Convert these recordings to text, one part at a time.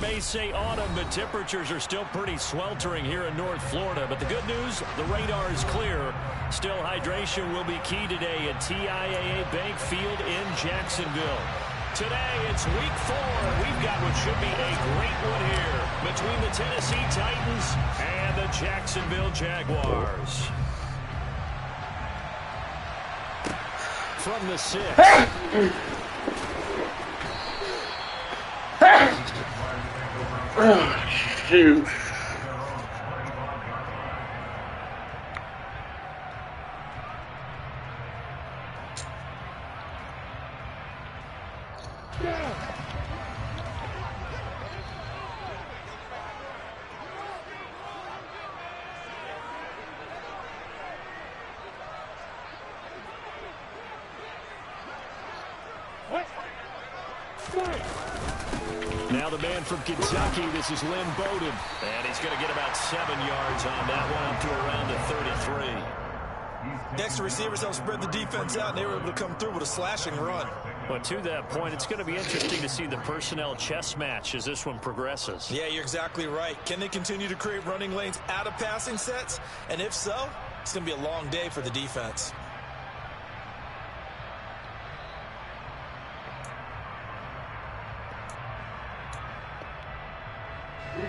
may say autumn, but temperatures are still pretty sweltering here in North Florida. But the good news, the radar is clear. Still, hydration will be key today at TIAA Bank Field in Jacksonville. Today, it's week 4. We've got what should be a great one here between the Tennessee Titans and the Jacksonville Jaguars. From the 6. Oh, shoot. Now the man from Kentucky, this is Lynn Bowden. And he's going to get about 7 yards on that one up to around the 33. Next, the receivers helped spread the defense out, and they were able to come through with a slashing run. But to that point, it's going to be interesting to see the personnel chess match as this one progresses. Yeah, you're exactly right. Can they continue to create running lanes out of passing sets? And if so, it's going to be a long day for the defense.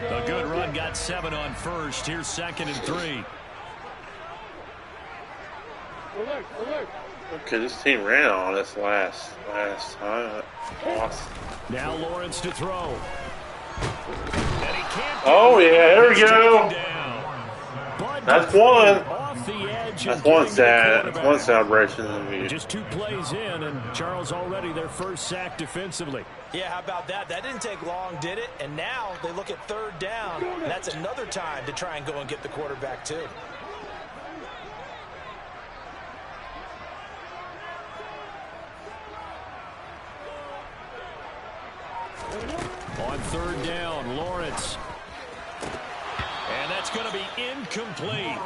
A good run, got 7 on first. Here's 2nd and 3. Okay, this team ran on us last time. Awesome. Now Lawrence to throw. And he can't. Oh yeah, there we go. That's one. Off the edge. That's one sad. That's one celebration. Just 2 plays in, and Charles already their first sack defensively. Yeah, how about that? That didn't take long, did it? And now they look at 3rd down. That's another time to try and go and get the quarterback too. On 3rd down, Lawrence. And that's going to be incomplete.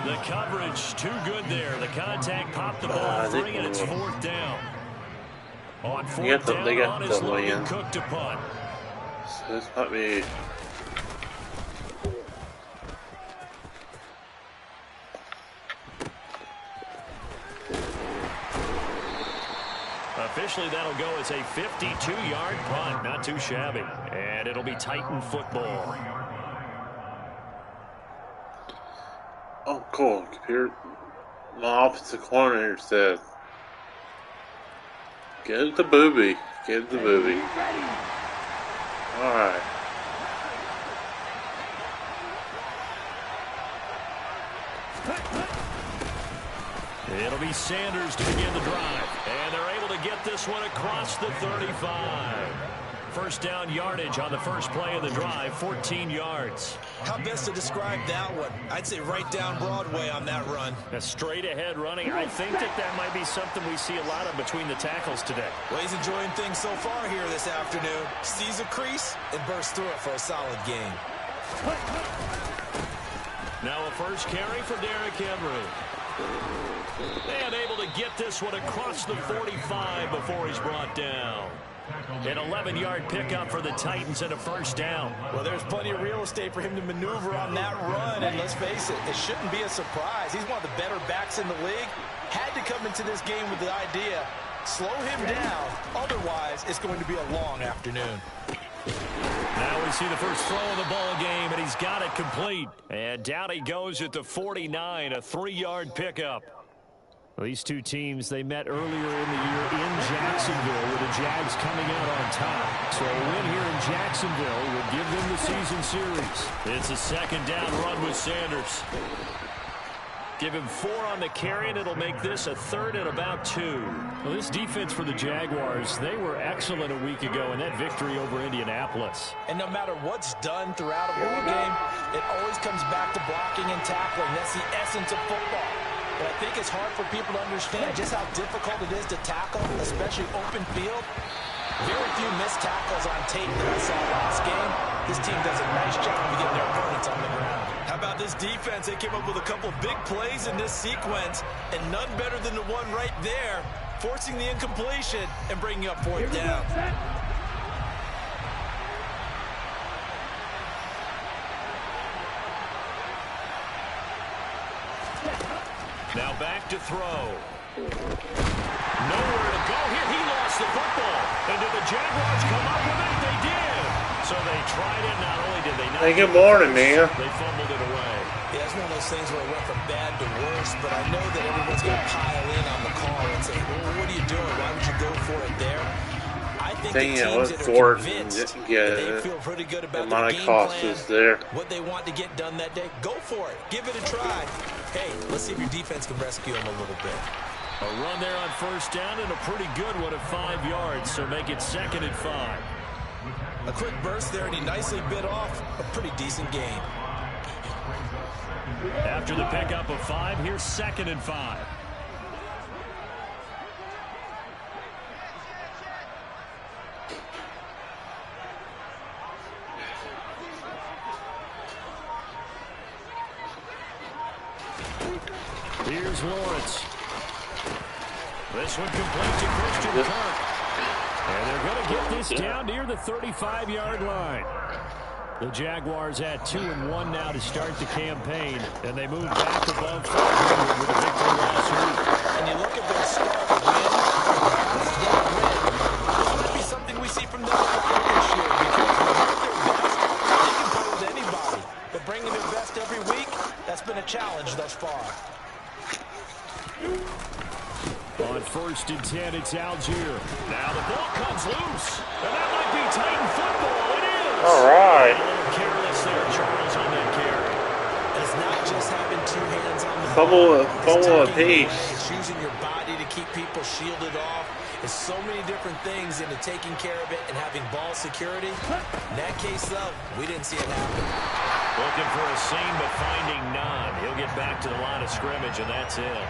The coverage too good there. The contact popped the ball free, and it's 4th down. On 4th down, on his Logan Cook to punt. So this might be... Officially, that'll go as a 52-yard punt. Not too shabby. And it'll be Titan football. Oh, cool. Computer. My offensive coordinator said, get it to Booby. Get it to Booby. Alright. It'll be Sanders to begin the drive. And they're able to get this one across the 35. First down yardage on the first play of the drive, 14 yards. How best to describe that one? I'd say right down Broadway on that run. A straight ahead running. I think that might be something we see a lot of between the tackles today. Well, he's enjoying things so far here this afternoon. Sees a crease and bursts through it for a solid gain. Now a first carry for Derrick Henry. And able to get this one across the 45 before he's brought down. An 11-yard pickup for the Titans and a first down. Well, there's plenty of real estate for him to maneuver on that run. And let's face it, it shouldn't be a surprise. He's one of the better backs in the league. Had to come into this game with the idea, slow him down. Otherwise, it's going to be a long afternoon. Now we see the first throw of the ball game, and he's got it complete. And down he goes at the 49, a 3-yard pickup. Well, these two teams, they met earlier in the year in Jacksonville with the Jags coming out on top. So a win here in Jacksonville would give them the season series. It's a second down run with Sanders. Give him 4 on the carry, and it'll make this a 3rd and about 2. Well, this defense for the Jaguars, they were excellent a week ago in that victory over Indianapolis. And no matter what's done throughout a ball game, it always comes back to blocking and tackling. That's the essence of football. But I think it's hard for people to understand just how difficult it is to tackle, especially open field. Very few missed tackles on tape that I saw last game. This team does a nice job of getting their opponents on the ground. How about this defense? They came up with a couple big plays in this sequence, and none better than the one right there, forcing the incompletion and bringing up 4th down. Now back to throw. Nowhere to go here. He lost the football. And did the Jaguars come up with it? They did. So they tried it. Not only did they not. Hey, good morning, man. They fumbled it away. Yeah, it's one of those things where it went from bad to worse, but I know that everyone's going to pile in on the call and say, well, what are you doing? Why would you go for it there? I think the teams that are convinced that they feel pretty good about their game plan, what they want to get done that day, go for it. Give it a try. Hey, let's see if your defense can rescue them a little bit. A run there on first down and a pretty good one at 5 yards, so make it 2nd and 5. A quick burst there, and he nicely bit off a pretty decent gain. After the pickup of 5, here's 2nd and 5. Here's Lawrence. This one complete to Christian Kirk. And they're going to get this down near the 35-yard line. The Jaguars at 2-1 now to start the campaign, and they move back above 500 with a victory last week. And you look at their start, win, loss, then win. This might be something we see from them this year, because when they're their best, they can play with anybody. But bringing their best every week, that's been a challenge thus far. On 1st and 10, it's Algier. Now the ball comes loose, and that might be Titan football. It is. All right. A little careless there, Charles, on that carry. It's not just having 2 hands on the Fumble ball. a piece. It's using your body to keep people shielded off. It's so many different things into taking care of it and having ball security. In that case, though, we didn't see it happen. Looking for a seam, but finding none. He'll get back to the line of scrimmage, and that's it.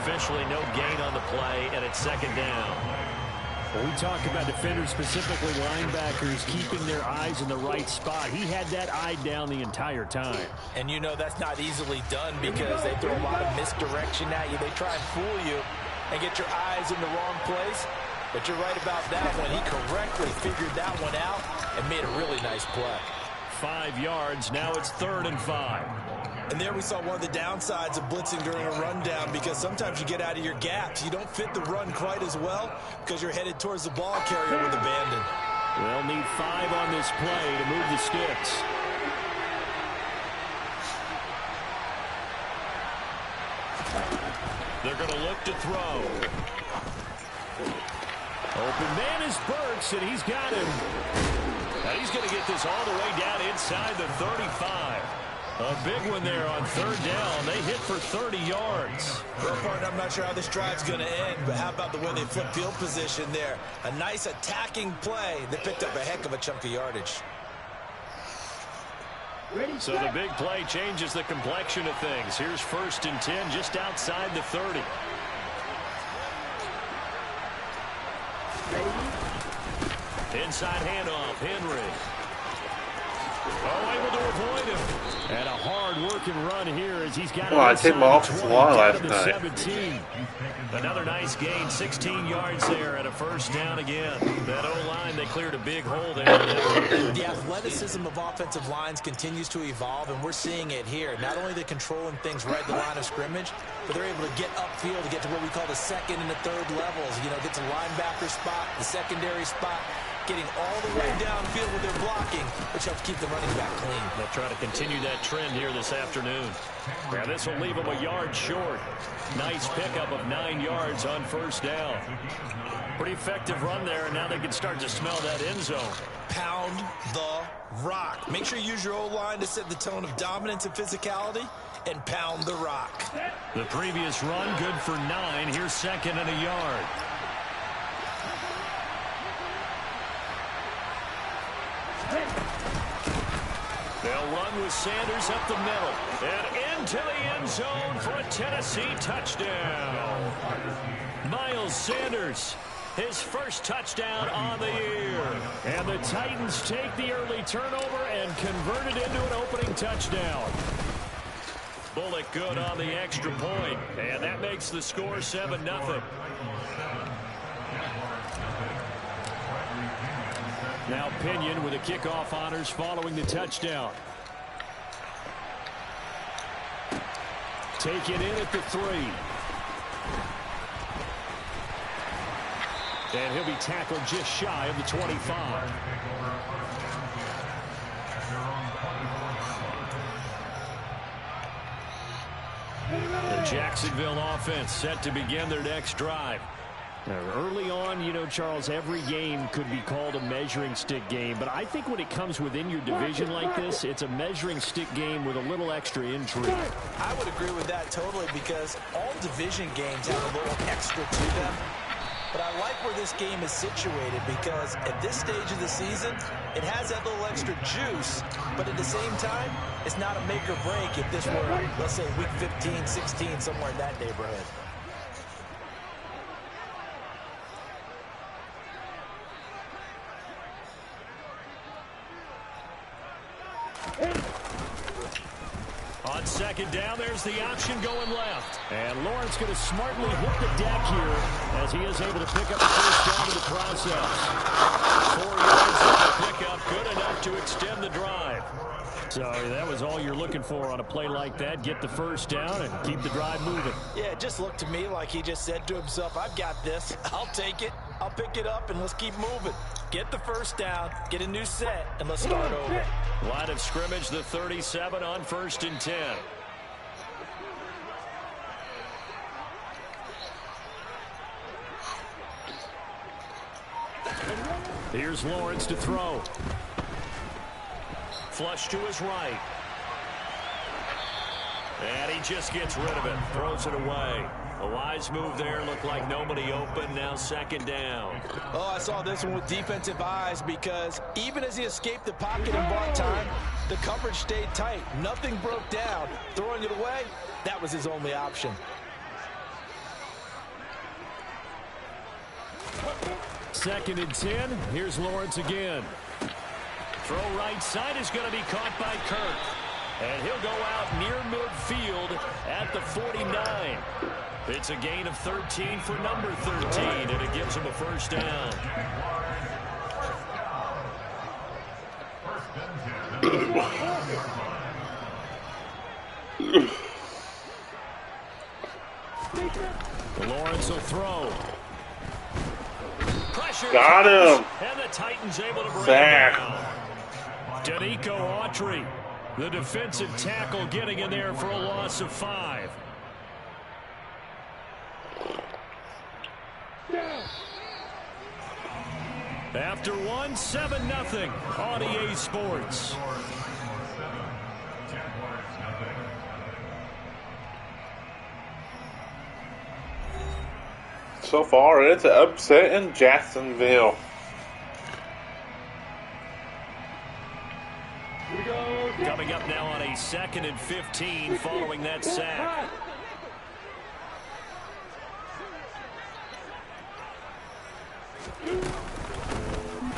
Officially no gain on the play, and it's 2nd down. Well, we talk about defenders, specifically linebackers, keeping their eyes in the right spot. He had that eye down the entire time. And you know that's not easily done because they throw a lot of misdirection at you. They try and fool you and get your eyes in the wrong place. But you're right about that one. He correctly figured that one out and made a really nice play. 5 yards. Now it's 3rd and 5. And there we saw one of the downsides of blitzing during a rundown, because sometimes you get out of your gaps. You don't fit the run quite as well because you're headed towards the ball carrier with abandon. They'll need 5 on this play to move the sticks. They're going to look to throw. Open man is Burks, and he's got him. Now he's going to get this all the way down inside the 35. A big one there on 3rd down. They hit for 30 yards. Well, partner, I'm not sure how this drive's going to end, but how about the way they flip field position there? A nice attacking play that picked up a heck of a chunk of yardage. So the big play changes the complexion of things. Here's 1st and 10 just outside the 30. Inside handoff, Henry. Oh, able to avoid him. And a hard-working run here as he's got I took my offensive line last night. 17. Another nice gain, 16 yards there, and a 1st down again. That O-line, they cleared a big hole there. The athleticism of offensive lines continues to evolve, and we're seeing it here. Not only they're controlling things right at the line of scrimmage, but they're able to get upfield to get to what we call the 2nd and the 3rd levels. You know, get to linebacker spot, the secondary spot, getting all the way downfield with their blocking, which helps keep the running back clean. They'll try to continue that trend here this afternoon. Now this will leave them a yard short. Nice pickup of 9 yards on 1st down. Pretty effective run there, and now they can start to smell that end zone. Pound the rock. Make sure you use your O-line to set the tone of dominance and physicality, and pound the rock. The previous run, good for 9. Here's 2nd and a yard. They'll run with Sanders up the middle and into the end zone for a Tennessee touchdown. Miles Sanders, his 1st touchdown on the year. And the Titans take the early turnover and convert it into an opening touchdown. Bullock good on the extra point, and that makes the score 7-0. Now Pinion with the kickoff honors following the touchdown. Take it in at the 3. And he'll be tackled just shy of the 25. The Jacksonville offense set to begin their next drive. Now, early on, you know, Charles, every game could be called a measuring stick game. But I think when it comes within your division like this, it's a measuring stick game with a little extra intrigue. I would agree with that totally because all division games have a little extra to them. But I like where this game is situated because at this stage of the season, it has that little extra juice. But at the same time, it's not a make or break if this were, let's say, week 15, 16, somewhere in that neighborhood. On second down, there's the option going left. And Lawrence going to smartly hit the deck here as he is able to pick up the first down in the process. 4 yards on the pickup, good enough to extend the drive. So that was all you're looking for on a play like that. Get the first down and keep the drive moving. Yeah, it just looked to me like he just said to himself, I've got this. I'll take it. I'll pick it up, and let's keep moving. Get the first down, get a new set, and let's start over. Line of scrimmage, the 37 on 1st and 10. Here's Lawrence to throw. Flush to his right. And he just gets rid of it. Throws it away. A wise move there. Looked like nobody open. Now second down. Oh, I saw this one with defensive eyes because even as he escaped the pocket and bought time, the coverage stayed tight. Nothing broke down. Throwing it away, that was his only option. Second and 10. Here's Lawrence again. Throw right side is going to be caught by Kirk. And he'll go out near midfield at the 49. It's a gain of 13 for number 13, and it gives him a first down. Lawrence will throw. Pressure. Got him. And the Titans able to bring Sack. him down. Danico Autry, the defensive tackle, getting in there for a loss of 5. After one, 7-0 on EA Sports. So far, it's an upset in Jacksonville. Coming up now on a 2nd and 15 following that sack.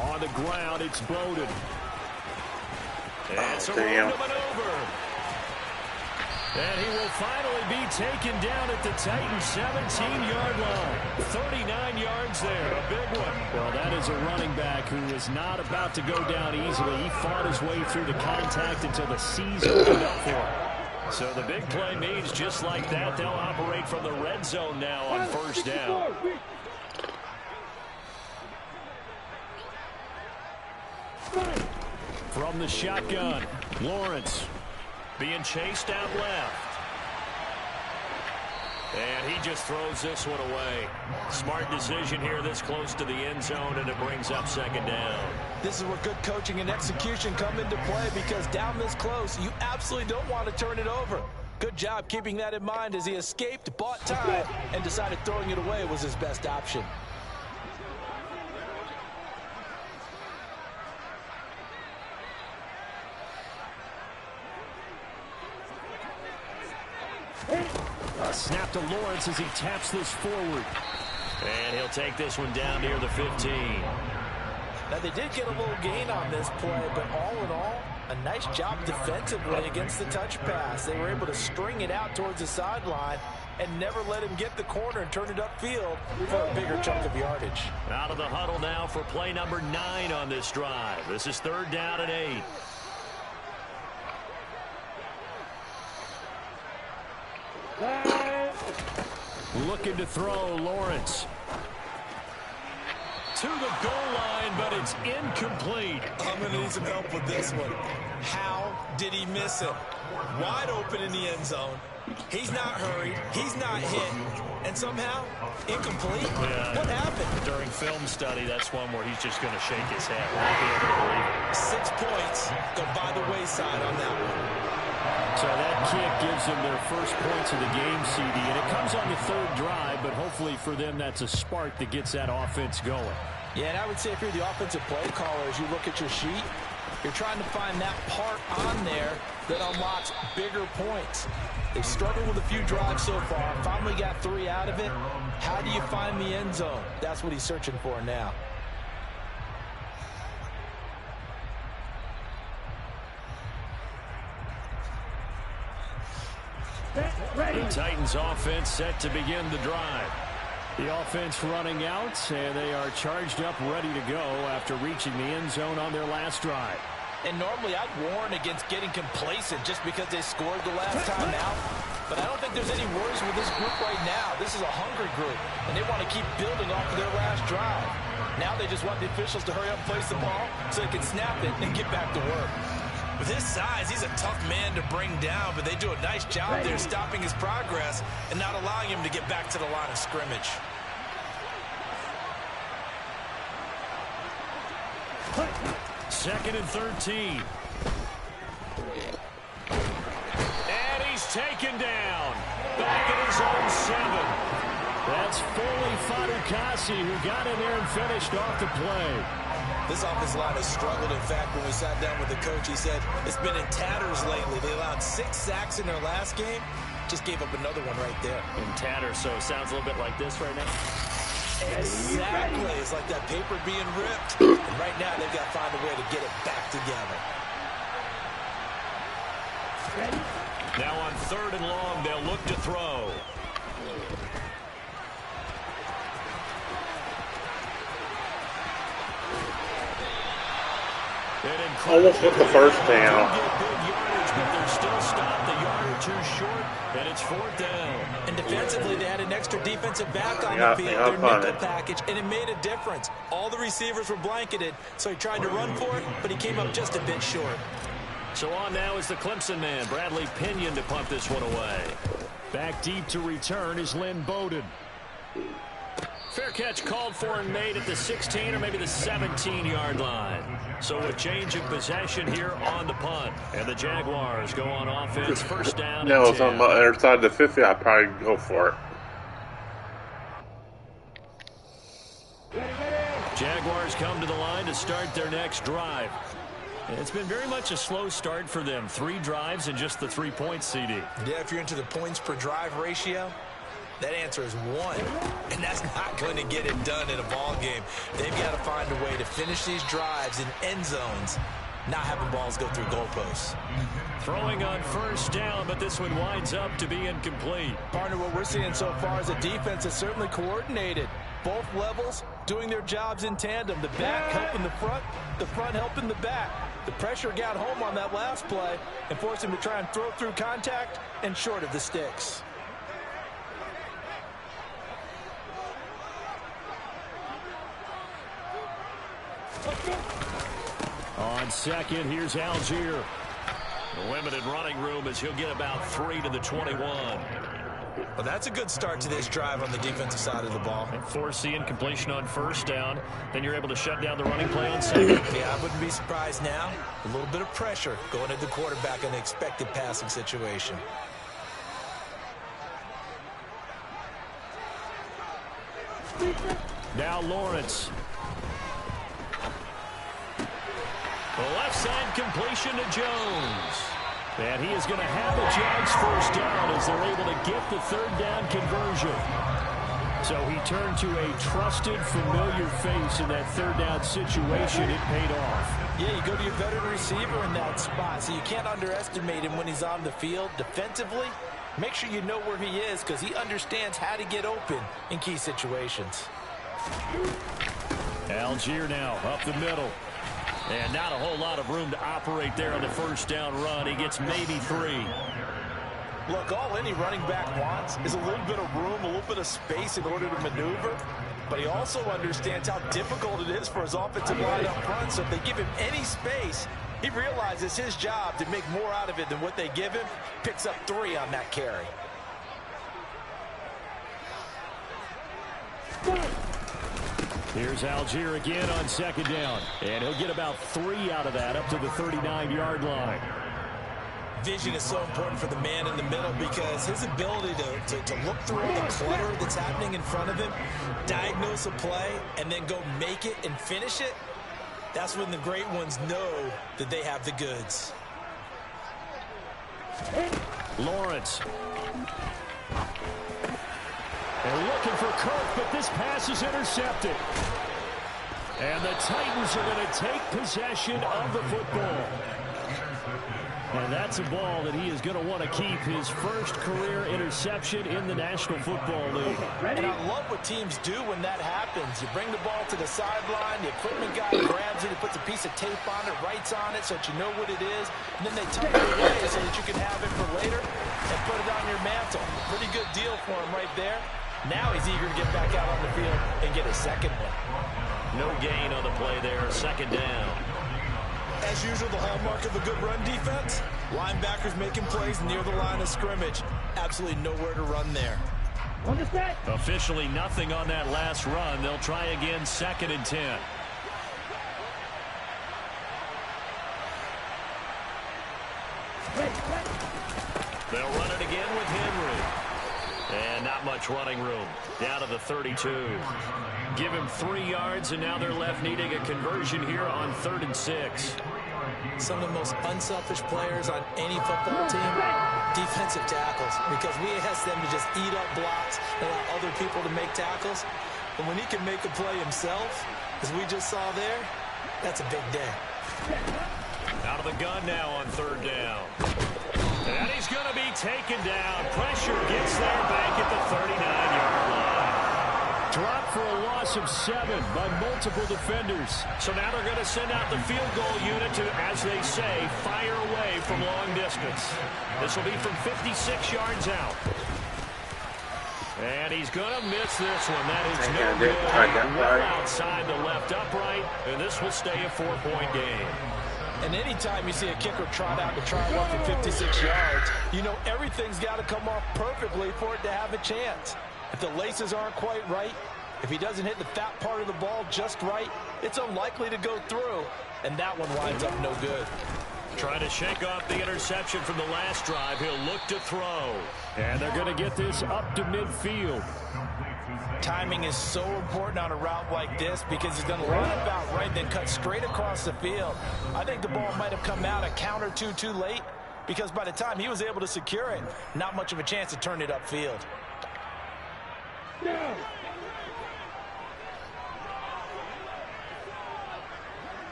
On the ground, it's Bowden. It's a run to maneuver. And he will finally be taken down at the Titans' 17-yard line. 39 yards there, a big one. Well, that is a running back who is not about to go down easily. He fought his way through the contact until the season opened up for him. So the big play means just like that, they'll operate from the red zone now on first down. From the shotgun, Lawrence being chased out left. And he just throws this one away. Smart decision here this close to the end zone, and it brings up second down. This is where good coaching and execution come into play because down this close, you absolutely don't want to turn it over. Good job keeping that in mind as he escaped, bought time, and decided throwing it away was his best option. A snap to Lawrence as he taps this forward. And he'll take this one down near the 15. Now, they did get a little gain on this play, but all in all, a nice job defensively against the touch pass. They were able to string it out towards the sideline and never let him get the corner and turn it upfield for a bigger chunk of yardage. Out of the huddle now for play number 9 on this drive. This is 3rd down and 8. Looking to throw, Lawrence. To the goal line, but it's incomplete. I'm going to need some help with this one. How did he miss it? Wide open in the end zone. He's not hurried. He's not hit. And somehow, incomplete? Yeah. What happened? During film study, that's one where he's just going to shake his head. Won't be able to believe it. 6 points go by the wayside on that one. So that kick gives them their first points of the game, CD. And it comes on the third drive, but hopefully for them that's a spark that gets that offense going. Yeah, and I would say if you're the offensive play caller, as you look at your sheet, you're trying to find that part on there that unlocks bigger points. They've struggled with a few drives so far. Finally got 3 out of it. How do you find the end zone? That's what he's searching for now. The Titans offense set to begin the drive. The offense running out, and they are charged up, ready to go after reaching the end zone on their last drive. And normally I'd warn against getting complacent just because they scored the last time out. But I don't think there's any worries with this group right now. This is a hungry group, and they want to keep building off of their last drive. Now they just want the officials to hurry up and place the ball so they can snap it and get back to work. With his size, he's a tough man to bring down, but they do a nice job there stopping his progress and not allowing him to get back to the line of scrimmage. Second and 13. And he's taken down. Back at his own 7. That's Foley Fatukasi who got in there and finished off the play. This offensive line has struggled. In fact, when we sat down with the coach, he said it's been in tatters lately. They allowed 6 sacks in their last game. Just gave up another one right there. In tatters, so it sounds a little bit like this right now. Exactly. It's like that paper being ripped. And right now, they've got to find a way to get it back together. Now on 3rd and long, they'll look to throw. Almost with the first down. But they're still stopped a yard or 2 short, and it's 4th down. And defensively, they had an extra defensive back on the field, their nickel package, and it made a difference. All the receivers were blanketed, so he tried to run for it, but he came up just a bit short. So on now is the Clemson man, Bradley Pinion, to punt this one away. Back deep to return is Lynn Bowden. Fair catch called for and made at the 16 or maybe the 17-yard line. So a change of possession here on the punt. And the Jaguars go on offense, first down. No, it's on the other side of the 50. I'd probably go for it. Jaguars come to the line to start their next drive. It's been very much a slow start for them. 3 drives and just the 3 points, CD. Yeah, if you're into the points per drive ratio, that answer is 1. And that's not going to get it done in a ball game. They've got to find a way to finish these drives in end zones, not having balls go through goalposts. Throwing on first down, but this one winds up to be incomplete. Partner, what we're seeing so far is a defense that's certainly coordinated. Both levels doing their jobs in tandem. The back helping the front helping the back. The pressure got home on that last play and forced him to try and throw through contact and short of the sticks. On second, here's Algier. The limited running room as he'll get about 3 to the 21. Well, that's a good start to this drive on the defensive side of the ball. And forcing completion on first down. Then you're able to shut down the running play on second. Yeah, I wouldn't be surprised now. A little bit of pressure going at the quarterback in the expected passing situation. Now Lawrence. The left side completion to Jones. And he is going to have the Jags first down as they're able to get the 3rd down conversion. So he turned to a trusted, familiar face in that 3rd down situation. It paid off. Yeah, you go to your veteran receiver in that spot, so you can't underestimate him when he's on the field. Defensively, make sure you know where he is because he understands how to get open in key situations. Algier now up the middle. And not a whole lot of room to operate there on the first down run. He gets maybe 3. Look, all any running back wants is a little bit of room, a little bit of space in order to maneuver. But he also understands how difficult it is for his offensive line up front. So if they give him any space, he realizes his job to make more out of it than what they give him. Picks up 3 on that carry. Here's Algier again on second down. And he'll get about 3 out of that up to the 39-yard line. Vision is so important for the man in the middle because his ability to look through all the clutter that's happening in front of him, diagnose a play, and then go make it and finish it, that's when the great ones know that they have the goods. Lawrence. They're looking for Kirk, but this pass is intercepted. And the Titans are going to take possession of the football. And that's a ball that he is going to want to keep, his first career interception in the National Football League. And I love what teams do when that happens. You bring the ball to the sideline, the equipment guy grabs it, he puts a piece of tape on it, writes on it so that you know what it is, and then they tuck it away so that you can have it for later and put it on your mantle. Pretty good deal for him right there. Now he's eager to get back out on the field and get his second one. No gain on the play there, second down. As usual, the hallmark of a good run defense, linebackers making plays near the line of scrimmage. Absolutely nowhere to run there. Officially nothing on that last run. They'll try again, 2nd and 10. They'll run it again with Henry. And not much running room. Down to the 32. Give him 3 yards, and now they're left needing a conversion here on 3rd and 6. Some of the most unselfish players on any football team, defensive tackles, because we ask them to just eat up blocks and allow other people to make tackles. But when he can make a play himself, as we just saw there, that's a big day. Out of the gun now on 3rd down. And he's going to be taken down. Pressure gets there back at the 39-yard line. Dropped for a loss of 7 by multiple defenders. So now they're going to send out the field goal unit to, as they say, fire away from long distance. This will be from 56 yards out. And he's going to miss this one. That is no good. Well outside the left upright, and this will stay a 4-point game. And anytime you see a kicker trot out to try one for 56 yards, you know everything's got to come off perfectly for it to have a chance. If the laces aren't quite right, if he doesn't hit the fat part of the ball just right, it's unlikely to go through, and that one winds up no good. Trying to shake off the interception from the last drive. He'll look to throw. And they're going to get this up to midfield. Timing is so important on a route like this because he's going to line up out right, then cut straight across the field. I think the ball might have come out a count or two too late because by the time he was able to secure it, not much of a chance to turn it upfield. No.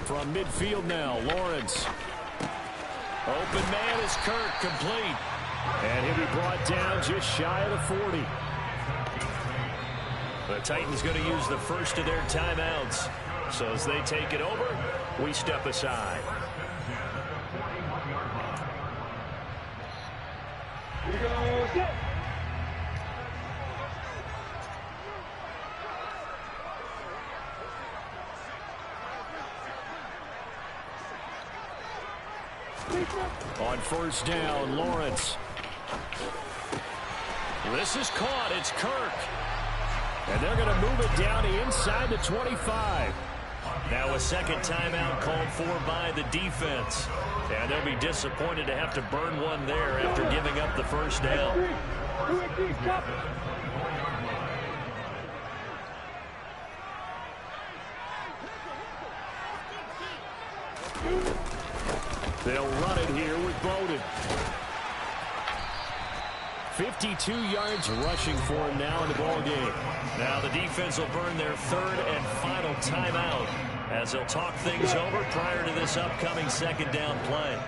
From midfield now, Lawrence. Open man is Kirk, complete. And he'll be brought down just shy of the 40. The Titans going to use the first of their timeouts. So as they take it over, we step aside. Here we go. On first down, Lawrence. This is caught. It's Kirk. And they're going to move it down to inside the 25. Now a second timeout called for by the defense. And they'll be disappointed to have to burn one there after giving up the first down. They'll run it here with Bowden. 52 yards rushing for him now in the ball game. Now the defense will burn their third and final timeout as they'll talk things over prior to this upcoming second down play.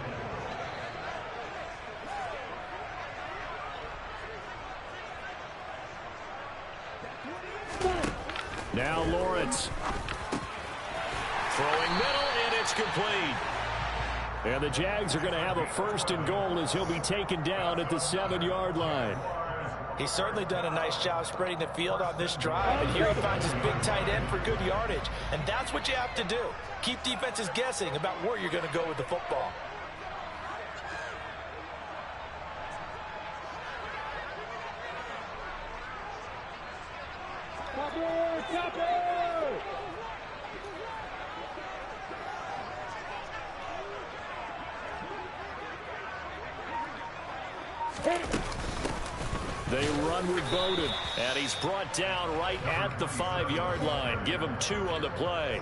Now Lawrence. Throwing It's complete. And the Jags are going to have a 1st and goal as he'll be taken down at the 7-yard line. He's certainly done a nice job spreading the field on this drive, and here he finds his big tight end for good yardage. And that's what you have to do. Keep defenses guessing about where you're going to go with the football. They run with Bowden, and he's brought down right at the 5-yard line. Give him 2 on the play.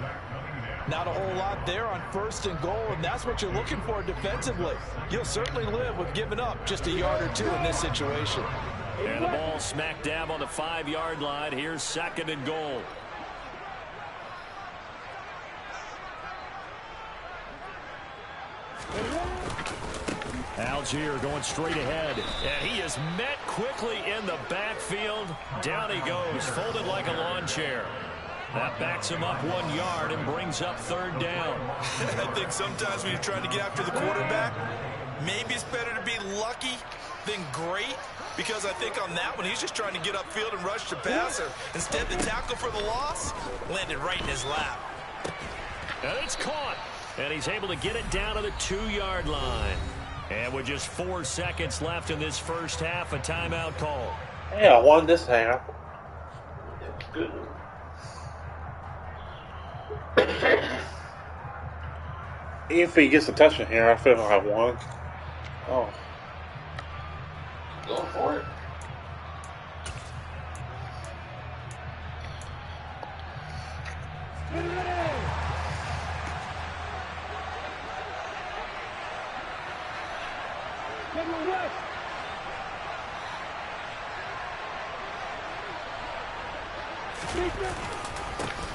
Not a whole lot there on 1st and goal, and that's what you're looking for defensively. You'll certainly live with giving up just a yard or 2 in this situation. And the ball smack dab on the 5-yard line. Here's 2nd and goal. Algier going straight ahead, and he is met quickly in the backfield. Down he goes, folded like a lawn chair. That backs him up 1 yard and brings up 3rd down. I think sometimes when you're trying to get after the quarterback, maybe it's better to be lucky than great, because I think on that one, he's just trying to get upfield and rush the passer. Instead, the tackle for the loss landed right in his lap. And it's caught, and he's able to get it down to the 2-yard line. And with just 4 seconds left in this first half, a timeout call. Hey, I won this half. Good. If he gets a touchdown here, I feel like I won. Oh. Go for it.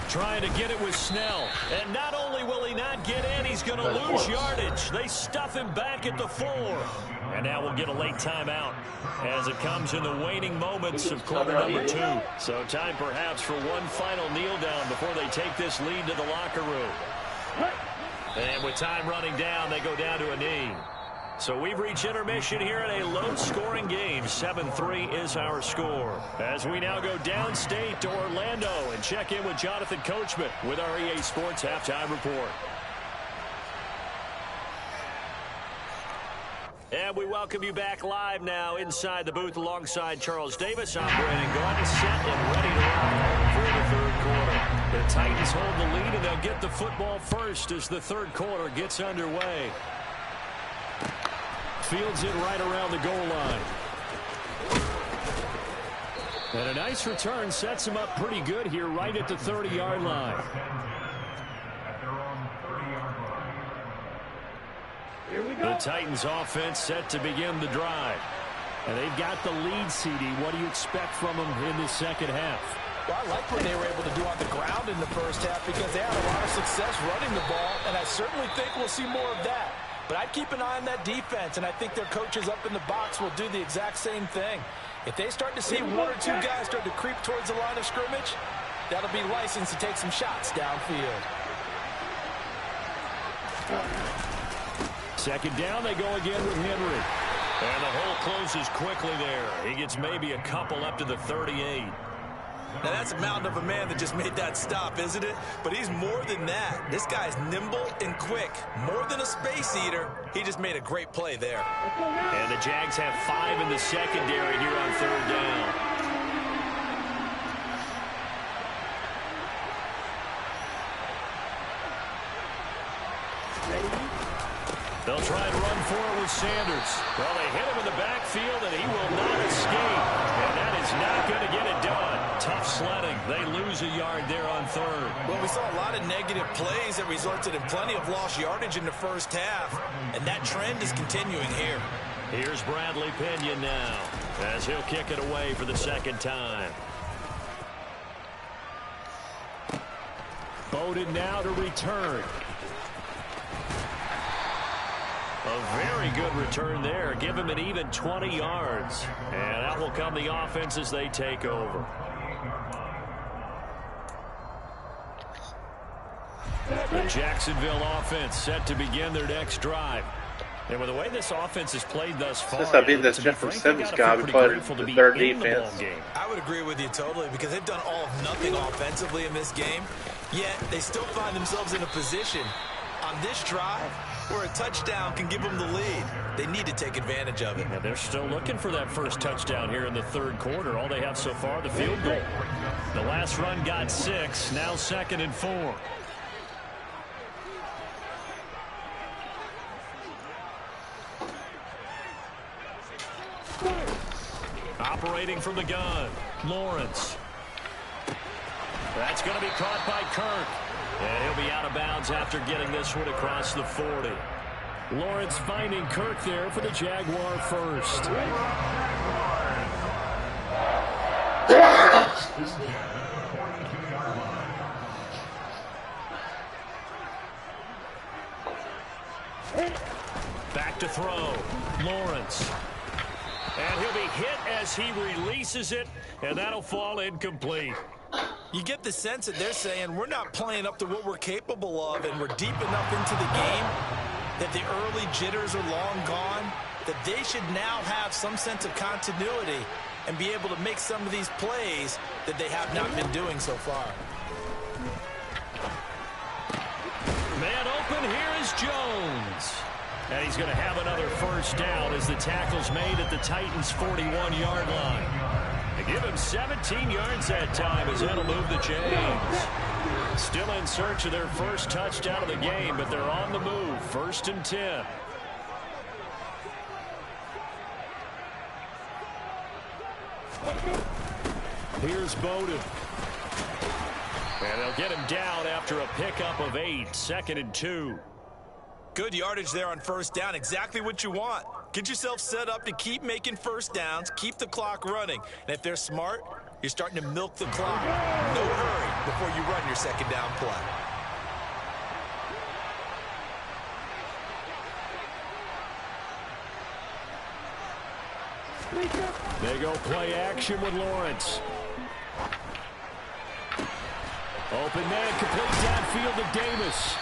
Trying to get it with Snell. And not only will he not get in, he's going to lose yardage. They stuff him back at the 4. And now we'll get a late timeout as it comes in the waning moments of quarter number 2. So time perhaps for one final kneel down before they take this lead to the locker room. And with time running down, they go down to a knee. So we've reached intermission here in a low-scoring game. 7-3 is our score. As we now go downstate to Orlando and check in with Jonathan Coachman with our EA Sports Halftime Report. And we welcome you back live now inside the booth alongside Charles Davis. I'm Brandon Gaudin, set and ready to rock for the 3rd quarter. The Titans hold the lead, and they'll get the football first as the 3rd quarter gets underway. Fields it right around the goal line. And a nice return sets him up pretty good here right at the 30-yard line. The Titans offense set to begin the drive. And they've got the lead, CD. What do you expect from them in the second half? Well, I like what they were able to do on the ground in the first half because they had a lot of success running the ball, and I certainly think we'll see more of that. But I'd keep an eye on that defense, and I think their coaches up in the box will do the exact same thing. If they start to see 1 or 2 guys start to creep towards the line of scrimmage, that'll be licensed to take some shots downfield. Second down, they go again with Henry. And the hole closes quickly there. He gets maybe a couple up to the 38. Now, that's a mountain of a man that just made that stop, isn't it? But he's more than that. This guy's nimble and quick. More than a space eater. He just made a great play there. And the Jags have 5 in the secondary here on 3rd down. They'll try and run for it with Sanders. Well, they hit him in the backfield, and he will not escape. And that is not going to get it done. Tough sledding. They lose a yard there on 3rd. Well, we saw a lot of negative plays that resulted in plenty of lost yardage in the first half. And that trend is continuing here. Here's Bradley Pinion now as he'll kick it away for the 2nd time. Bowden now to return. A very good return there. Give him an even 20 yards. And out will come the offense as they take over. The Jacksonville offense set to begin their next drive. And with the way this offense has played thus far, Since I've been this Jeffrey Simmons guy, we played the third defense. I would agree with you totally because they've done all of nothing offensively in this game, yet they still find themselves in a position on this drive where a touchdown can give them the lead. They need to take advantage of it. And they're still looking for that first touchdown here in the third quarter. All they have so far, the field goal. The last run got 6, now 2nd and 4. Operating from the gun, Lawrence. That's going to be caught by Kirk. And he'll be out of bounds after getting this one across the 40. Lawrence finding Kirk there for the Jaguar first. Back to throw, Lawrence. And he'll be hit as he releases it, and that'll fall incomplete. You get the sense that they're saying we're not playing up to what we're capable of, and we're deep enough into the game that the early jitters are long gone, that they should now have some sense of continuity and be able to make some of these plays that they have not been doing so far. Man open, here is Jones. And he's going to have another first down as the tackle's made at the Titans' 41-yard line. They give him 17 yards that time as that'll move the chains. Still in search of their first touchdown of the game, but they're on the move. 1st and 10. Here's Bowden. And they'll get him down after a pickup of 8. 2nd and 2. Good yardage there on first down. Exactly what you want. Get yourself set up to keep making first downs, keep the clock running. And if they're smart, you're starting to milk the clock. No hurry before you run your second down play. They go play action with Lawrence. Open man, complete downfield to Davis.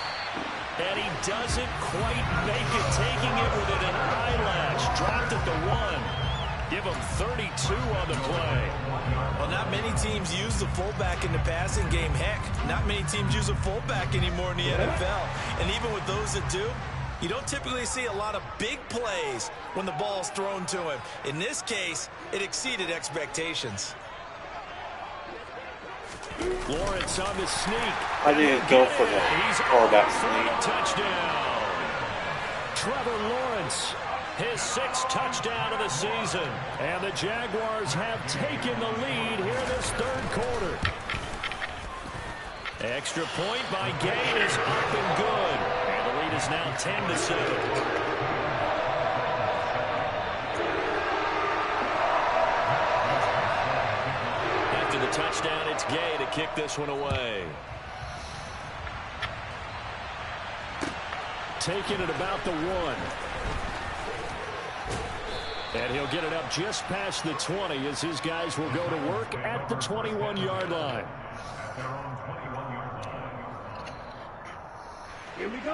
And he doesn't quite make it, taking it within an eyelash. Dropped at the 1. Give him 32 on the play. Well, not many teams use the fullback in the passing game. Heck, not many teams use a fullback anymore in the NFL. And even with those that do, you don't typically see a lot of big plays when the ball's thrown to him. In this case, it exceeded expectations. Lawrence on the sneak. I didn't go for that sneak. Touchdown. Trevor Lawrence, his 6th touchdown of the season. And the Jaguars have taken the lead here this third quarter. Extra point by Gay is up and good. And the lead is now 10-7. Touchdown, it's Gay to kick this one away. Taking it about the 1. And he'll get it up just past the 20 as his guys will go to work at the 21-yard line.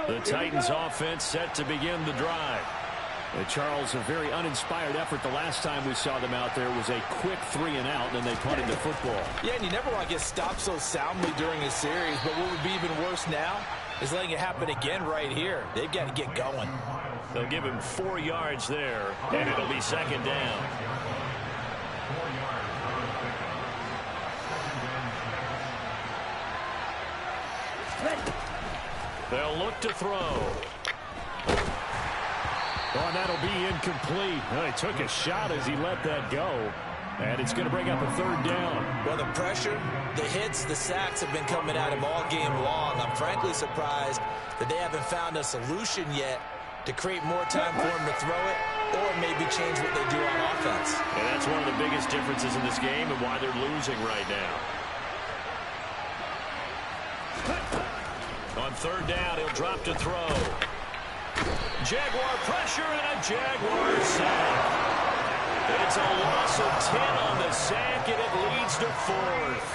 The Titans offense set to begin the drive. Charles, a very uninspired effort. The last time we saw them out there was a quick 3 and out, and then they punted the football. Yeah, and you never want to get stopped so soundly during a series, but what would be even worse now is letting it happen again right here. They've got to get going. They'll give him 4 yards there, and it'll be 2nd down. They'll look to throw. Oh, that'll be incomplete. Well, he took a shot as he let that go. And it's going to bring up a 3rd down. Well, the pressure, the hits, the sacks have been coming at him all game long. I'm frankly surprised that they haven't found a solution yet to create more time for him to throw it or maybe change what they do on offense. And that's one of the biggest differences in this game and why they're losing right now. On 3rd down, he'll drop to throw. Jaguar pressure and a Jaguar sack. It's a loss of 10 on the sack, and it leads to 4th.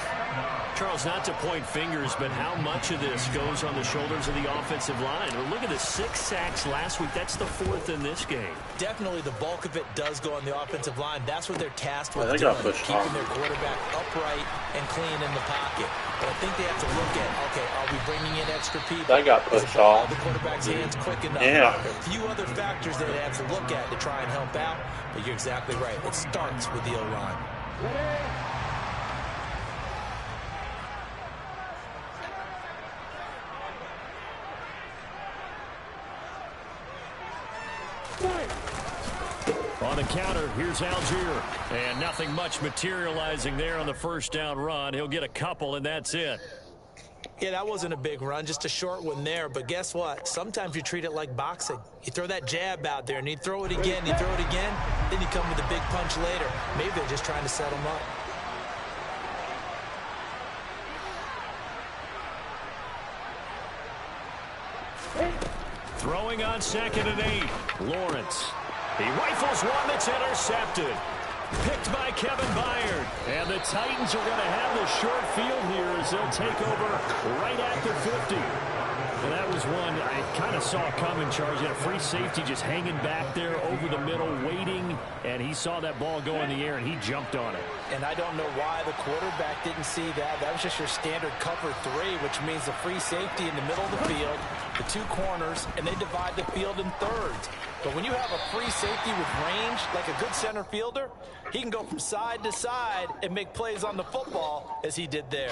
Charles, not to point fingers, but how much of this goes on the shoulders of the offensive line? Well, look at the 6 sacks last week. That's the 4th in this game. Definitely the bulk of it does go on the offensive line. That's what they're tasked with doing, keeping their quarterback upright and clean in the pocket. But I think they have to look at, okay, are we bringing in extra people? That got pushed off. The quarterback's hands quick enough. Yeah. There are a few other factors that they have to look at to try and help out. But you're exactly right. It starts with the O-line. On the counter, here's Algier. And nothing much materializing there on the first down run. He'll get a couple, and that's it. Yeah, that wasn't a big run, just a short one there. But guess what? Sometimes you treat it like boxing. You throw that jab out there, and you throw it again, you throw it again, then you come with a big punch later. Maybe they're just trying to set him up. Throwing on 2nd and 8. Lawrence. He rifles one that's intercepted. Picked by Kevin Byard. And the Titans are going to have the short field here as they'll take over right at the 50. And that was one I kind of saw coming, Charles. He had a free safety just hanging back there over the middle, waiting. And he saw that ball go in the air, and he jumped on it. And I don't know why the quarterback didn't see that. That was just your standard cover 3, which means the free safety in the middle of the field, the 2 corners, and they divide the field in thirds. But when you have a free safety with range, like a good center fielder, he can go from side to side and make plays on the football as he did there.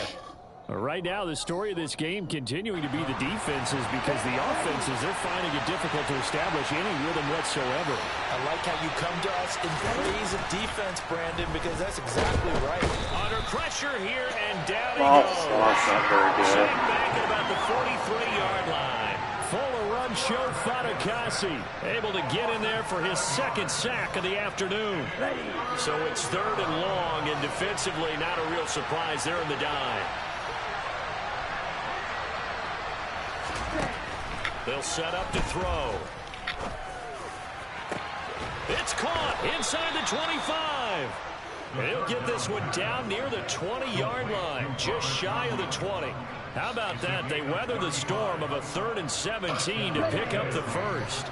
Right now, the story of this game continuing to be the defenses, because the offenses, they're finding it difficult to establish any rhythm whatsoever. I like how you come to us in praise of defense, Brandon, because that's exactly right. Under pressure here, and down he goes. That's not very good. Sitting back at about the 43-yard line. Fuller run show Fatukasi, able to get in there for his 2nd sack of the afternoon. So it's 3rd and long, and defensively not a real surprise there in the dive. They'll set up to throw. It's caught inside the 25. He'll get this one down near the 20-yard line, just shy of the 20. How about that? They weather the storm of a 3rd and 17 to pick up the first.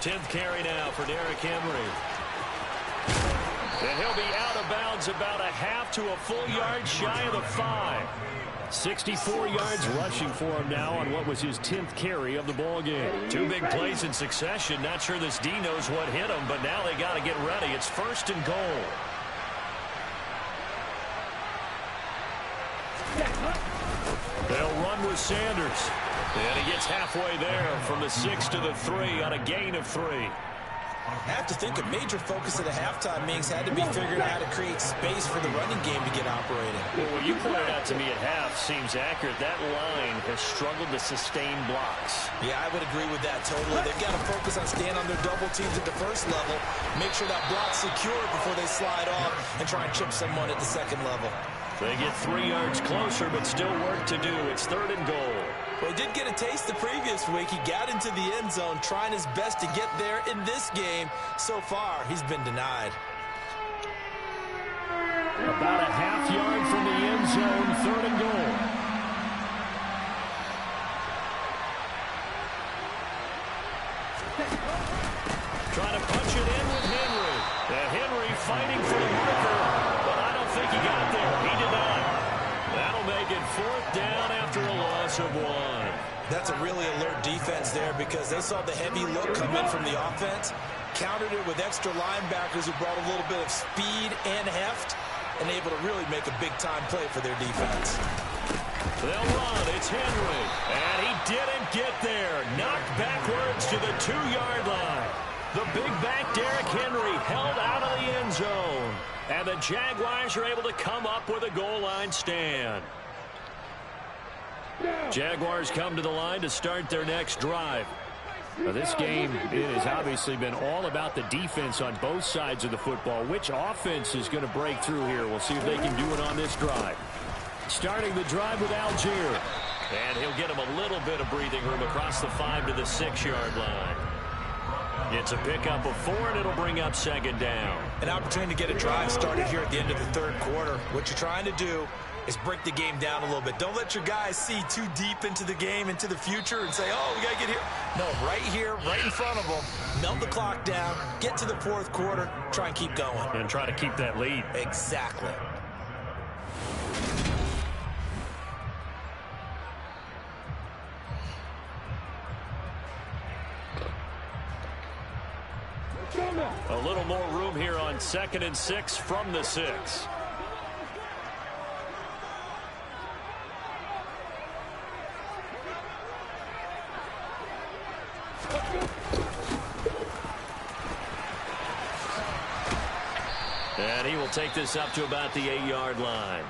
Tenth carry now for Derrick Henry. And he'll be out of bounds about a half to a full yard shy of the 5. 64 yards rushing for him now on what was his 10th carry of the ball game. 2 big plays in succession. Not sure this D knows what hit him, but now they got to get ready. It's 1st and goal. They'll run with Sanders. And he gets halfway there from the 6 to the 3 on a gain of 3. I have to think a major focus of the halftime meetings had to be figuring out how to create space for the running game to get operating. Well, what you pointed out to me at half seems accurate. That line has struggled to sustain blocks. Yeah, I would agree with that totally. They've got to focus on staying on their double teams at the first level, make sure that block's secure before they slide off, and try and chip someone at the second level. They get 3 yards closer, but still work to do. It's 3rd and goal. Well, he did get a taste the previous week. He got into the end zone, trying his best to get there in this game. So far, he's been denied. About a half yard from the end zone, 3rd and goal. Trying to punch it in with Henry. And Henry fighting for the marker, but I don't think he got there. He did not. That'll make it 4th down after a loss of 1. That's a really alert defense there because they saw the heavy look come in from the offense, countered it with extra linebackers who brought a little bit of speed and heft, and able to really make a big-time play for their defense. They'll run. It's Henry. And he didn't get there. Knocked backwards to the 2-yard line. The big back Derrick Henry held out of the end zone. And the Jaguars are able to come up with a goal line stand. Jaguars come to the line to start their next drive. Now, this game, it has obviously been all about the defense on both sides of the football. Which offense is going to break through here? We'll see if they can do it on this drive. Starting the drive with Algier. And he'll get him a little bit of breathing room across the 5 to the 6-yard line. It's a pickup of 4, and it'll bring up second down. An opportunity to get a drive started here at the end of the third quarter. What you're trying to do is break the game down a little bit. Don't let your guys see too deep into the game, into the future, and say, oh, we got to get here. No, right here, right in front of them, melt the clock down, get to the fourth quarter, try and keep going. And try to keep that lead. Exactly. A little more room here on 2nd and 6 from the 6. And he will take this up to about the 8-yard line.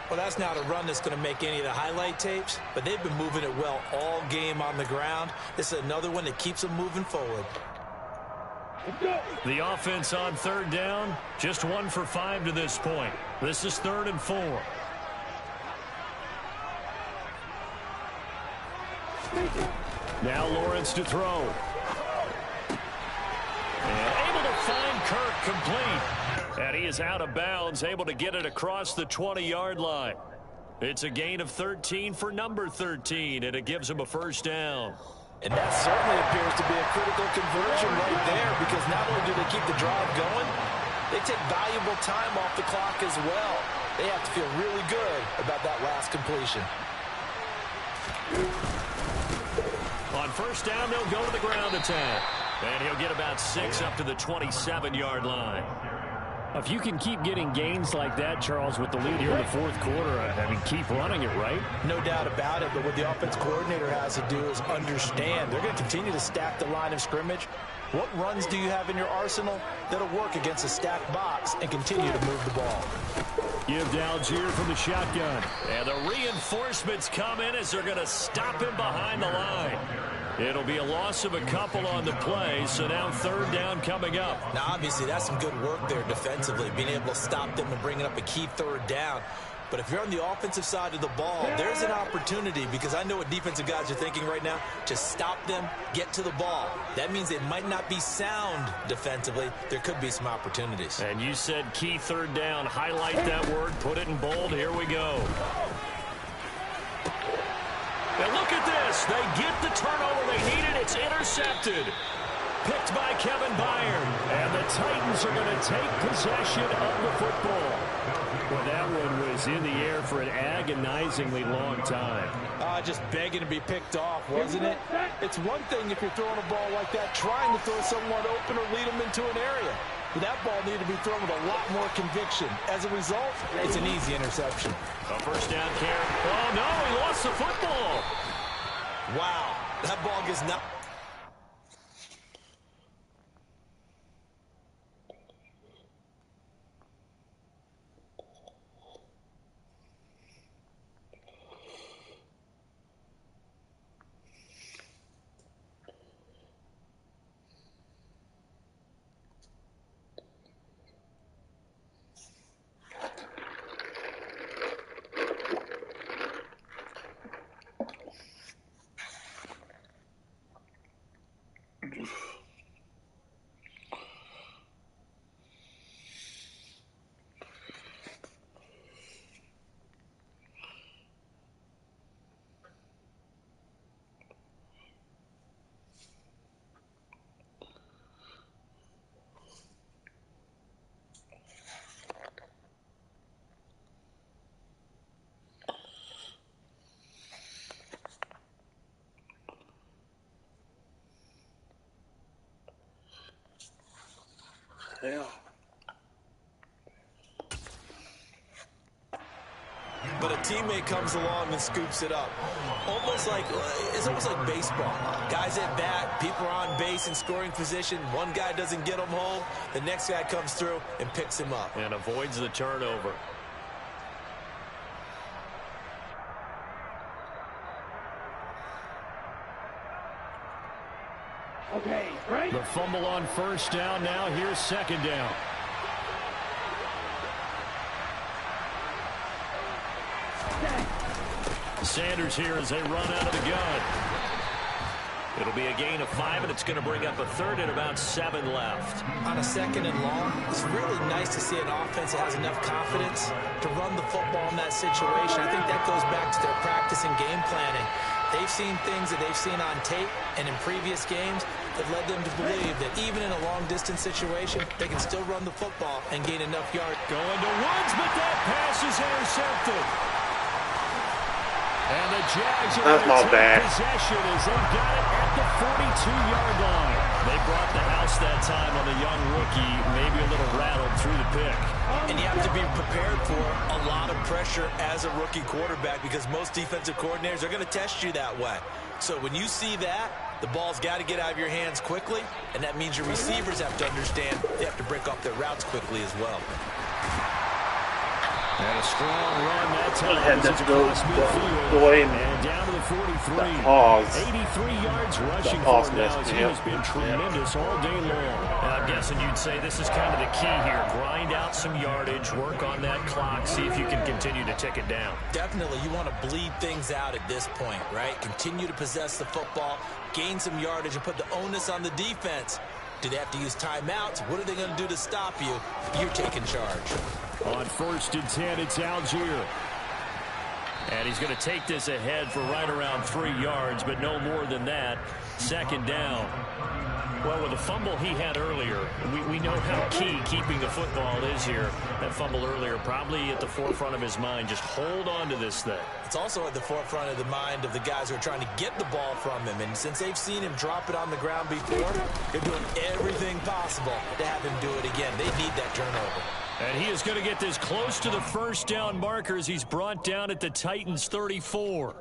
Well, that's not a run that's going to make any of the highlight tapes, but they've been moving it well all game on the ground. This is another one that keeps them moving forward. The offense on 3rd down, just 1 for 5 to this point. This is 3rd and 4. Now Lawrence to throw. And able to find Kirk complete. And he is out of bounds, able to get it across the 20-yard line. It's a gain of 13 for number 13, and it gives him a first down. And that certainly appears to be a critical conversion right there, because not only do they keep the drive going, they take valuable time off the clock as well. They have to feel really good about that last completion. On first down, they'll go to the ground attack. And he'll get about 6 up to the 27-yard line. If you can keep getting gains like that, Charles, with the lead here in the fourth quarter, I mean, keep running it, right? No doubt about it, but what the offense coordinator has to do is understand they're going to continue to stack the line of scrimmage. What runs do you have in your arsenal that'll work against a stacked box and continue to move the ball? Give to Algier from the shotgun. And the reinforcements come in as they're going to stop him behind the line. It'll be a loss of a couple on the play, so now 3rd down coming up. Now, obviously, that's some good work there defensively, being able to stop them and bringing up a key 3rd down. But if you're on the offensive side of the ball, there's an opportunity, because I know what defensive guys are thinking right now. Just stop them, get to the ball. That means they might not be sound defensively. There could be some opportunities. And you said key 3rd down. Highlight that word, put it in bold. Here we go. And look at this. They get the turnover they needed. It's intercepted. Picked by Kevin Byard. And the Titans are going to take possession of the football. Well, that one was in the air for an agonizingly long time. Just begging to be picked off, wasn't it? It's one thing if you're throwing a ball like that, trying to throw someone open or lead them into an area. But that ball needed to be thrown with a lot more conviction. As a result, it's an easy interception. A first down carry. Oh, no, he lost the football. Wow, that ball gets knocked. Yeah. But a teammate comes along and scoops it up. It's almost like baseball. Guys at bat, people are on base in scoring position. One guy doesn't get him home. The next guy comes through and picks him up. And avoids the turnover. Okay, right. The fumble on first down. Now here's second down. Sanders here as they run out of the gun. It'll be a gain of 5, and it's going to bring up a third and about 7 left. On a second and long, it's really nice to see an offense that has enough confidence to run the football in that situation. I think that goes back to their practice and game planning. They've seen things that they've seen on tape and in previous games that led them to believe that even in a long-distance situation, they can still run the football and gain enough yards. Going to Woods, but that pass is intercepted. And the Jags are going to take possession as they've got it at the 42-yard line. They brought the house that time on the young rookie, maybe a little rattled through the pick. And you have to be prepared for a lot of pressure as a rookie quarterback because most defensive coordinators are going to test you that way. So when you see that, the ball's got to get out of your hands quickly, and that means your receivers have to understand they have to break off their routes quickly as well. And a strong run that time. And that's and down to the 43. 83 yards rushing for him now. He has been tremendous all day long. And I'm guessing you'd say this is kind of the key here. Grind out some yardage, work on that clock, see if you can continue to tick it down. Definitely. You want to bleed things out at this point, right? Continue to possess the football, gain some yardage, and put the onus on the defense. Do they have to use timeouts? What are they going to do to stop you? You're taking charge. On 1st and 10, it's Algier. And he's going to take this ahead for right around 3 yards, but no more than that. 2nd down. Well, with the fumble he had earlier, we know how key keeping the football is here. That fumble earlier probably at the forefront of his mind. Just hold on to this thing. It's also at the forefront of the mind of the guys who are trying to get the ball from him. And since they've seen him drop it on the ground before, they're doing everything possible to have him do it again. They need that turnover. And he is going to get this close to the 1st down markers. He's brought down at the Titans' 34.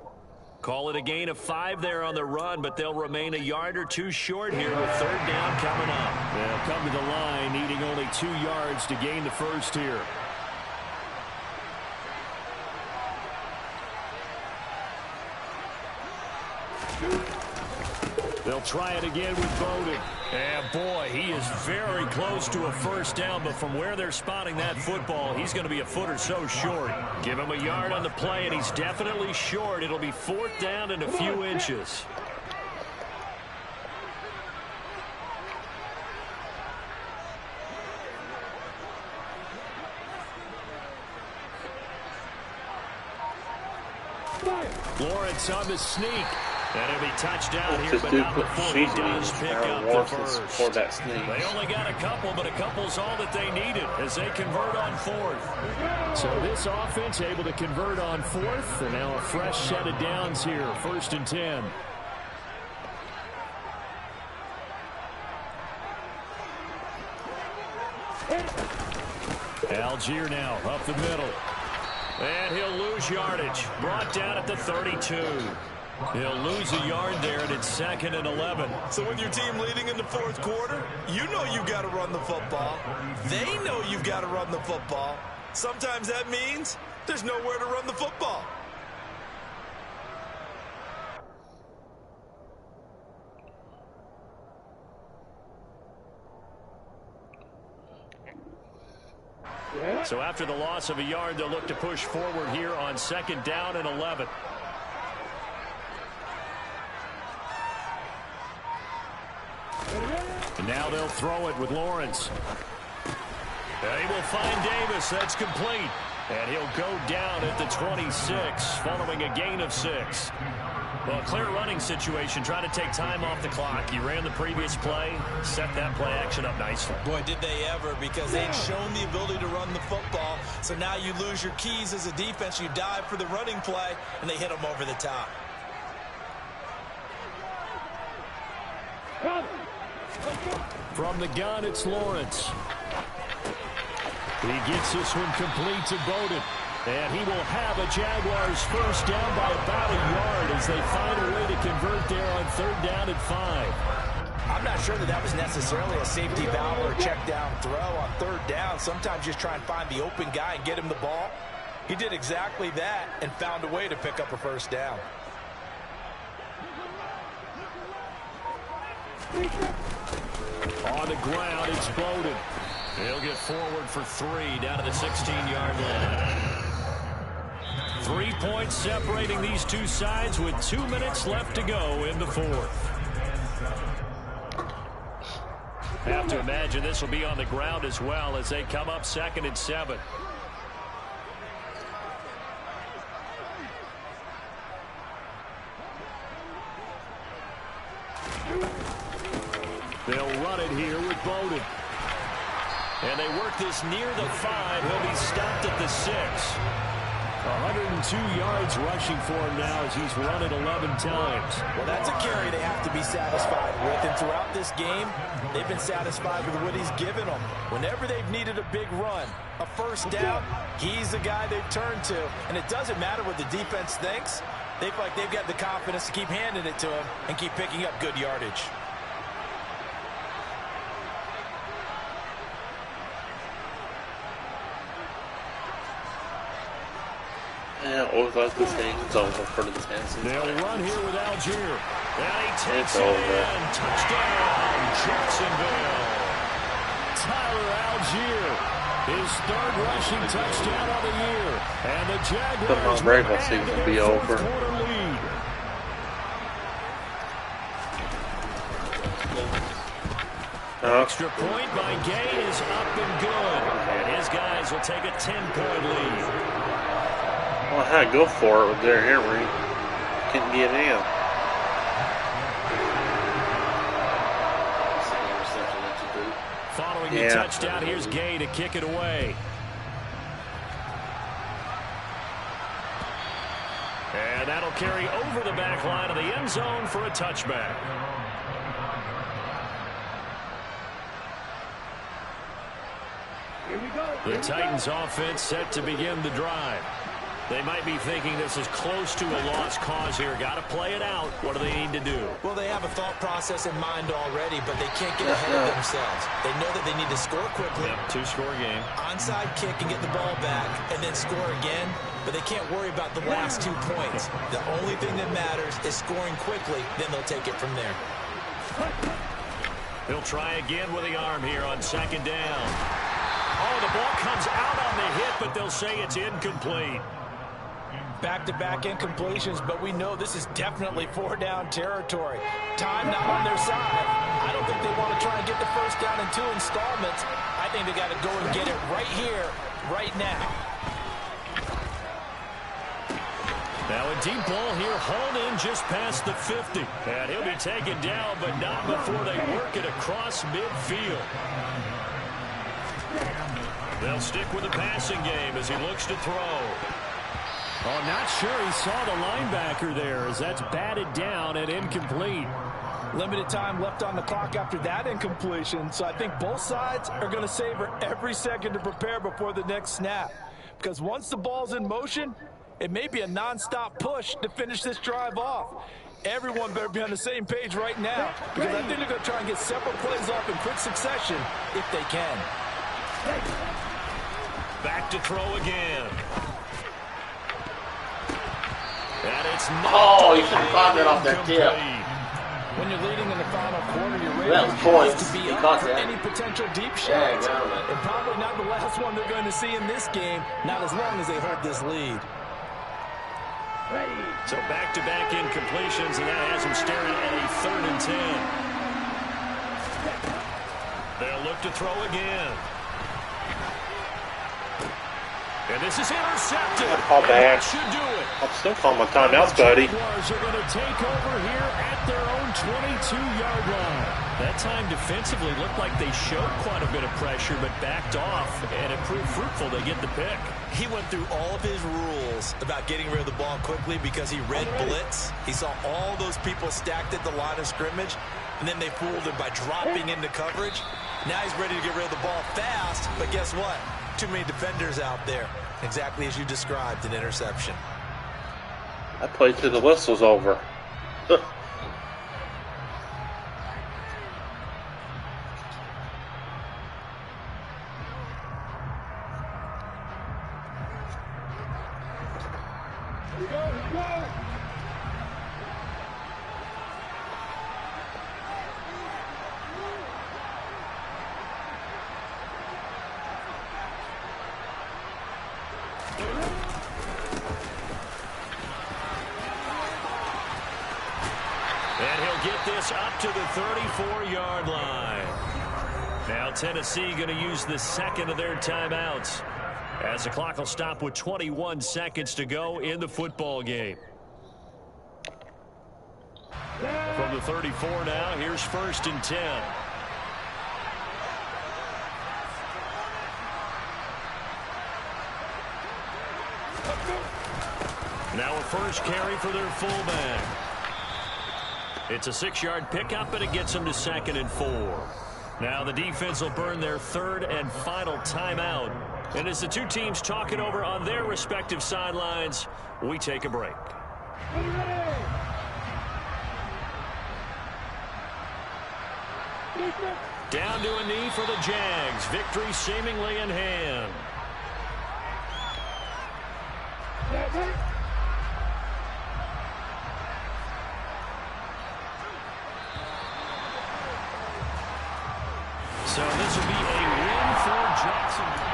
Call it a gain of 5 there on the run, but they'll remain a yard or 2 short here with 3rd down coming up. They'll come to the line needing only 2 yards to gain the 1st here. They'll try it again with Bowden. And boy, he is very close to a 1st down, but from where they're spotting that football, he's going to be a foot or so short. Give him a yard on the play, and he's definitely short. It'll be 4th down and a few inches. Lawrence on the sneak. And it'll be touchdown here, but not before he does pick up the 1st. They only got a couple, but a couple's all that they needed as they convert on 4th. So this offense able to convert on 4th, and now a fresh set of downs here, 1st and 10. Algier now up the middle. And he'll lose yardage. Brought down at the 32. He'll lose a yard there, and it's 2nd and 11. So with your team leading in the 4th quarter, you know you've got to run the football. They know you've got to run the football. Sometimes that means there's nowhere to run the football. So after the loss of a yard, they'll look to push forward here on 2nd down and 11. And now they'll throw it with Lawrence. And he will find Davis. That's complete. And he'll go down at the 26 following a gain of 6. Well, a clear running situation, trying to take time off the clock. He ran the previous play, set that play action up nicely. Boy, did they ever, because they'd shown the ability to run the football. So now you lose your keys as a defense. You dive for the running play, and they hit them over the top. From the gun, it's Lawrence. He gets this one complete to Bowden. And he will have a Jaguars 1st down by about a yard as they find a way to convert there on 3rd down and 5. I'm not sure that was necessarily a safety valve or a check down throw on 3rd down. Sometimes just try and find the open guy and get him the ball. He did exactly that and found a way to pick up a 1st down. On the ground, it's Bowden. He'll get forward for 3 down to the 16-yard line. 3 points separating these two sides with 2 minutes left to go in the 4th. Have to imagine this will be on the ground as well as they come up 2nd and 7. They'll run it here with Bowden. And they work this near the 5. He'll be stopped at the 6. 102 yards rushing for him now as he's run it 11 times. Well, that's a carry they have to be satisfied with. And throughout this game, they've been satisfied with what he's given them. Whenever they've needed a big run, a first down, he's the guy they've turned to. And it doesn't matter what the defense thinks. They feel like they've got the confidence to keep handing it to him and keep picking up good yardage. Yeah, always like this game. It's over for the Tennessee. They'll run here with Algier. And he takes It's it over. in. Touchdown, Jacksonville. Tyler Algier, his 3rd rushing touchdown of the year. And the Jaguars The regular will add season to will be their over. 4th quarter lead. Extra point by Gay is up and good. And his guys will take a 10-point lead. Well, I had to go for it with Derrick Henry. Couldn't get in. Following the touchdown, here's Gay to kick it away. And that'll carry over the back line of the end zone for a touchback. The Titans offense set to begin the drive. They might be thinking this is close to a lost cause here. Got to play it out. What do they need to do? Well, they have a thought process in mind already, but they can't get ahead of themselves. They know that they need to score quickly. Yep, 2-score game. Onside kick and get the ball back and then score again, but they can't worry about the last 2 points. The only thing that matters is scoring quickly, then they'll take it from there. He'll try again with the arm here on 2nd down. Oh, the ball comes out on the hit, but they'll say it's incomplete. Back-to-back incompletions, but we know this is definitely 4-down territory. Time not on their side. I don't think they want to try and get the first down in 2 installments. I think they got to go and get it right here, right now. Now a deep ball here, hauled in just past the 50. And he'll be taken down, but not before they work it across midfield. They'll stick with the passing game as he looks to throw. Oh, not sure he saw the linebacker there as that's batted down and incomplete. Limited time left on the clock after that incompletion, so I think both sides are going to savor every second to prepare before the next snap. Because once the ball's in motion, it may be a non-stop push to finish this drive off. Everyone better be on the same page right now, because I think they're going to try and get several plays off in quick succession if they can. Back to throw again. And it's not you should have caught that off that tip. When you're leading in the final quarter, you're ready That was points. to be He up caught for that. any potential deep Yeah, shots. got him. And probably not the last one they're going to see in this game, not as long as they hold this lead. So back-to-back incompletions, and that has him staring at a 3rd and 10. They'll look to throw again. And this is intercepted. Call back. That should do it. I'm still calling my timeouts, buddy. Jaguars are going to take over here at their own 22-yard line. That time defensively looked like they showed quite a bit of pressure, but backed off, and it proved fruitful. They get the pick. He went through all of his rules about getting rid of the ball quickly because he read blitz. He saw all those people stacked at the line of scrimmage, and then they fooled him by dropping into coverage. Now he's ready to get rid of the ball fast, but guess what? Too many defenders out there. Exactly as you described, an interception. I played till the whistle's over. And he'll get this up to the 34-yard line. Now Tennessee going to use the second of their timeouts, as the clock will stop with 21 seconds to go in the football game. From the 34 now, here's 1st and 10. Now a first carry for their fullback. It's a 6-yard pickup, and it gets them to 2nd and 4. Now the defense will burn their 3rd and final timeout. And as the two teams talk it over on their respective sidelines, we take a break. Down to a knee for the Jags. Victory seemingly in hand. So this will be a win for Jackson.